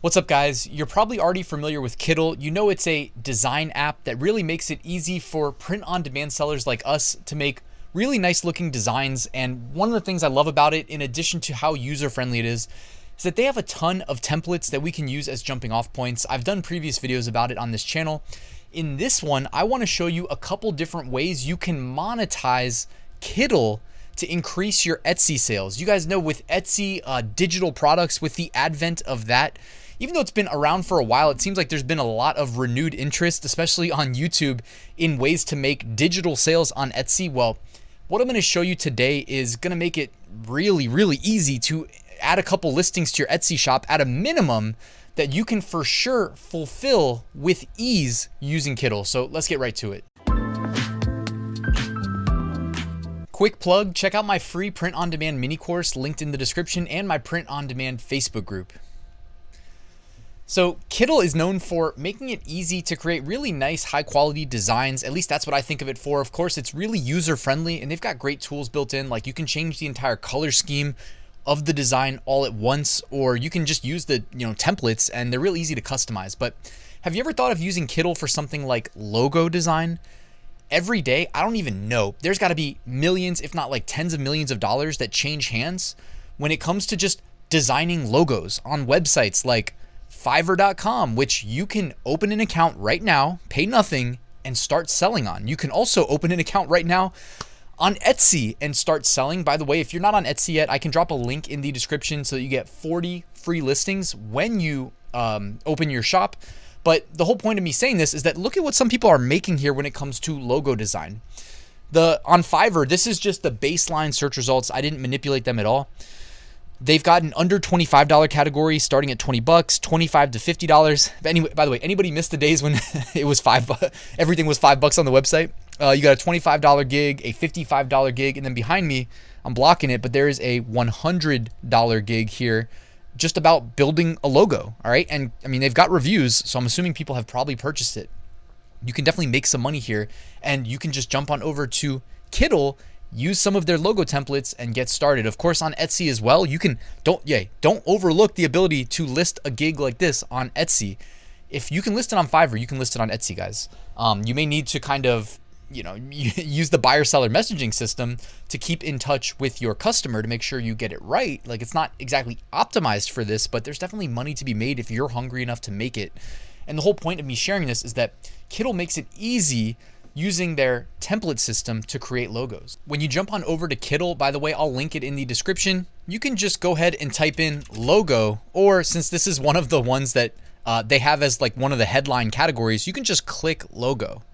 What's up, guys? You're probably already familiar with Kittl. You know it's a design app that really makes it easy for print-on-demand sellers like us to make really nice looking designs. And one of the things I love about it, in addition to how user-friendly it is that they have a ton of templates that we can use as jumping off points. I've done previous videos about it on this channel. In this one, I want to show you a couple different ways you can monetize Kittl to increase your Etsy sales. You guys know with Etsy digital products, with the advent of that, even though it's been around for a while, it seems like there's been a lot of renewed interest, especially on YouTube, in ways to make digital sales on Etsy. Well, what I'm going to show you today is going to make it really, really easy to add a couple listings to your Etsy shop at a minimum that you can for sure fulfill with ease using Kittl. So let's get right to it. Quick plug, check out my free print-on-demand mini course linked in the description and my print-on-demand Facebook group. So Kittl is known for making it easy to create really nice, high quality designs. At least that's what I think of it for. Of course, it's really user friendly and they've got great tools built in. Like you can change the entire color scheme of the design all at once, or you can just use the templates and they're real easy to customize. But have you ever thought of using Kittl for something like logo design? Every day, I don't even know. There's got to be millions, if not like tens of millions of dollars that change hands when it comes to just designing logos on websites like Fiverr.com, which you can open an account right now, pay nothing, and start selling on. You can also open an account right now on Etsy and start selling. By the way, if you're not on Etsy yet, I can drop a link in the description so that you get 40 free listings when you open your shop. But the whole point of me saying this is that look at what some people are making here when it comes to logo design. On Fiverr, this is just the baseline search results. I didn't manipulate them at all. They've got an under $25 category starting at 20 bucks, $25 to $50. Anyway, by the way, anybody missed the days when it was everything was $5 on the website? You got a $25 gig, a $55 gig, and then behind me, I'm blocking it, but there is a $100 gig here just about building a logo, all right? And I mean, they've got reviews, so I'm assuming people have probably purchased it. You can definitely make some money here, and you can just jump on over to Kittl, use some of their logo templates and get started. Of course, on Etsy as well, you can, don't overlook the ability to list a gig like this on Etsy. If you can list it on Fiverr, you can list it on Etsy, guys. You may need to kind of, use the buyer-seller messaging system to keep in touch with your customer to make sure you get it right. Like it's not exactly optimized for this, but there's definitely money to be made if you're hungry enough to make it. And the whole point of me sharing this is that Kittl makes it easy using their template system to create logos. When you jump on over to Kittl, by the way, I'll link it in the description. You can just go ahead and type in logo, or since this is one of the ones that they have as like one of the headline categories, you can just click logo.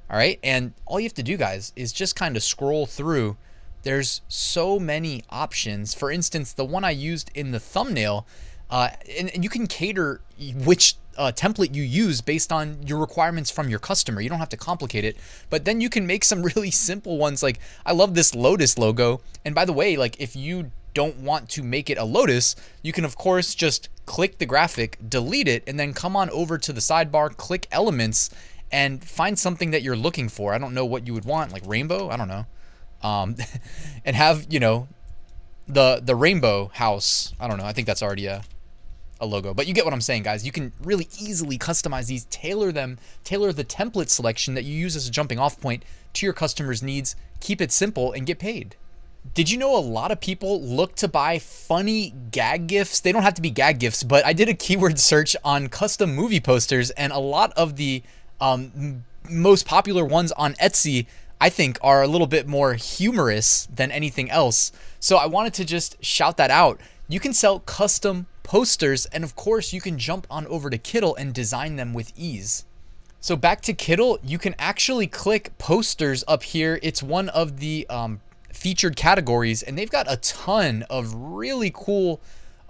All right. And all you have to do, guys, is just kind of scroll through. There's so many options. For instance, the one I used in the thumbnail, and you can cater which template you use based on your requirements from your customer. You don't have to complicate it, but then you can make some really simple ones. Like I love this lotus logo. And by the way, like if you don't want to make it a lotus, you can of course just click the graphic, delete it, and then come on over to the sidebar, click elements, and find something that you're looking for. I don't know what you would want, like rainbow, I don't know. And have, the rainbow house. I don't know. I think that's already a logo, but you get what I'm saying, guys. You can really easily customize these, tailor the template selection that you use as a jumping off point to your customers' needs, keep it simple, and get paid. Did you know a lot of people look to buy funny gag gifts? They don't have to be gag gifts, but I did a keyword search on custom movie posters, and a lot of the most popular ones on Etsy, I think, are a little bit more humorous than anything else. So I wanted to just shout that out. You can sell custom posters, and of course you can jump on over to Kittl and design them with ease. So back to Kittl, you can actually click posters up here. It's one of the featured categories, and they've got a ton of really cool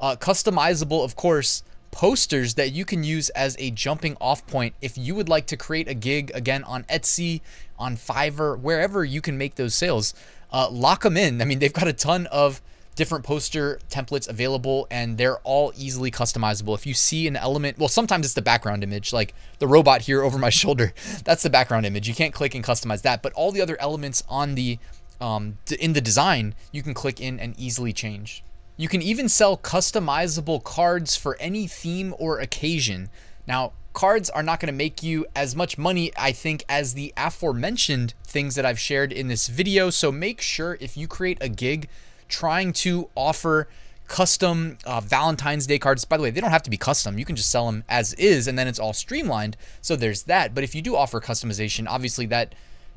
customizable, of course, posters that you can use as a jumping off point if you would like to create a gig, again, on Etsy, on Fiverr, wherever you can make those sales. Lock them in. I mean, they've got a ton of different poster templates available, and they're all easily customizable. If you see an element, well, sometimes it's the background image, like the robot here over my shoulder, that's the background image. You can't click and customize that, but all the other elements on the in the design, you can click in and easily change. You can even sell customizable cards for any theme or occasion. Now, cards are not going to make you as much money, I think, as the aforementioned things that I've shared in this video. So make sure if you create a gig trying to offer custom Valentine's Day cards, by the way, they don't have to be custom. You can just sell them as is, and then it's all streamlined. So there's that. But if you do offer customization, obviously that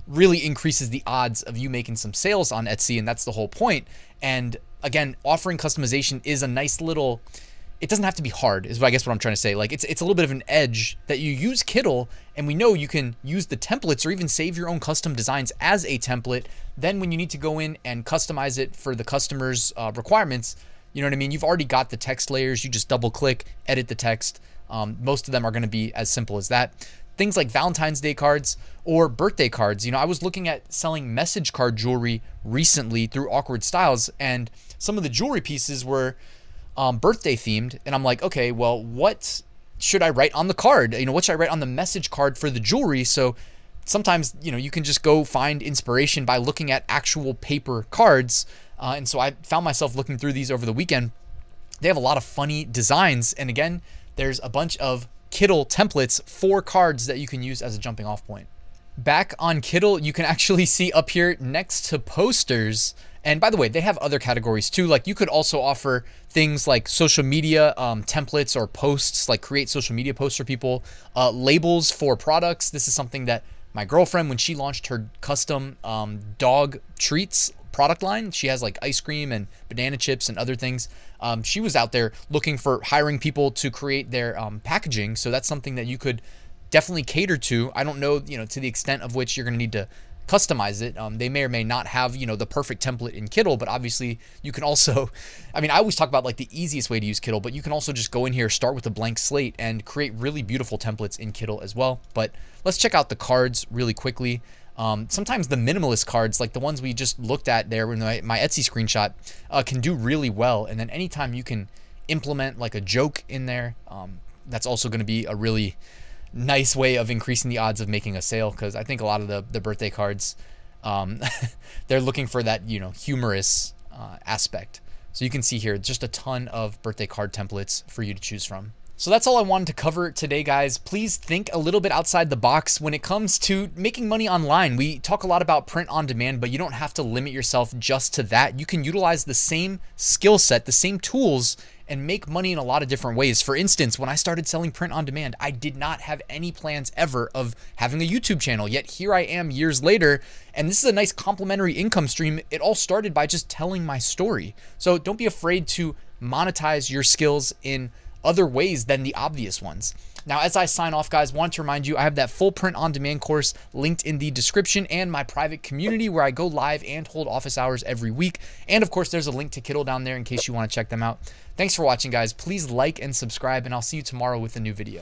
really increases the odds of you making some sales on Etsy, and that's the whole point. And again, offering customization is a nice little, it doesn't have to be hard, is I guess what I'm trying to say. Like it's a little bit of an edge that you use Kittl, and we know you can use the templates or even save your own custom designs as a template. Then when you need to go in and customize it for the customer's requirements, you know what I mean? You've already got the text layers. You just double click, edit the text. Most of them are going to be as simple as that. Things like Valentine's Day cards or birthday cards. You know, I was looking at selling message card jewelry recently through Awkward Styles, and some of the jewelry pieces were birthday themed. And I'm like, okay, well, what should I write on the card? You know, what should I write on the message card for the jewelry? So sometimes, you know, you can just go find inspiration by looking at actual paper cards. And so I found myself looking through these over the weekend. They have a lot of funny designs. And again, there's a bunch of Kittl templates for cards that you can use as a jumping off point. Back on Kittl, you can actually see up here next to posters. And by the way, they have other categories too. Like you could also offer things like social media templates or posts, like create social media posts for people, labels for products. This is something that my girlfriend, when she launched her custom dog treats product line, she has like ice cream and banana chips and other things. She was out there looking for hiring people to create their packaging. So that's something that you could definitely cater to. I don't know, you know, to the extent of which you're going to need to customize it. They may or may not have, you know, the perfect template in Kittl, but obviously you can also, I mean, I always talk about like the easiest way to use Kittl, but you can also just go in here, start with a blank slate and create really beautiful templates in Kittl as well. But let's check out the cards really quickly. Sometimes the minimalist cards, like the ones we just looked at there in my Etsy screenshot, can do really well. And then anytime you can implement like a joke in there, that's also going to be a really nice way of increasing the odds of making a sale. Because I think a lot of the birthday cards, they're looking for that, you know, humorous aspect. So you can see here just a ton of birthday card templates for you to choose from. So that's all I wanted to cover today, guys. Please think a little bit outside the box when it comes to making money online. We talk a lot about print on demand, but you don't have to limit yourself just to that. You can utilize the same skill set, the same tools, and make money in a lot of different ways. For instance, when I started selling print on demand, I did not have any plans ever of having a YouTube channel, yet here I am years later, and this is a nice complementary income stream. It all started by just telling my story. So don't be afraid to monetize your skills in other ways than the obvious ones. Now, as I sign off, guys, want to remind you, I have that full print on demand course linked in the description and my private community where I go live and hold office hours every week. And of course, there's a link to Kittl down there in case you want to check them out. Thanks for watching, guys. Please like and subscribe, and I'll see you tomorrow with a new video.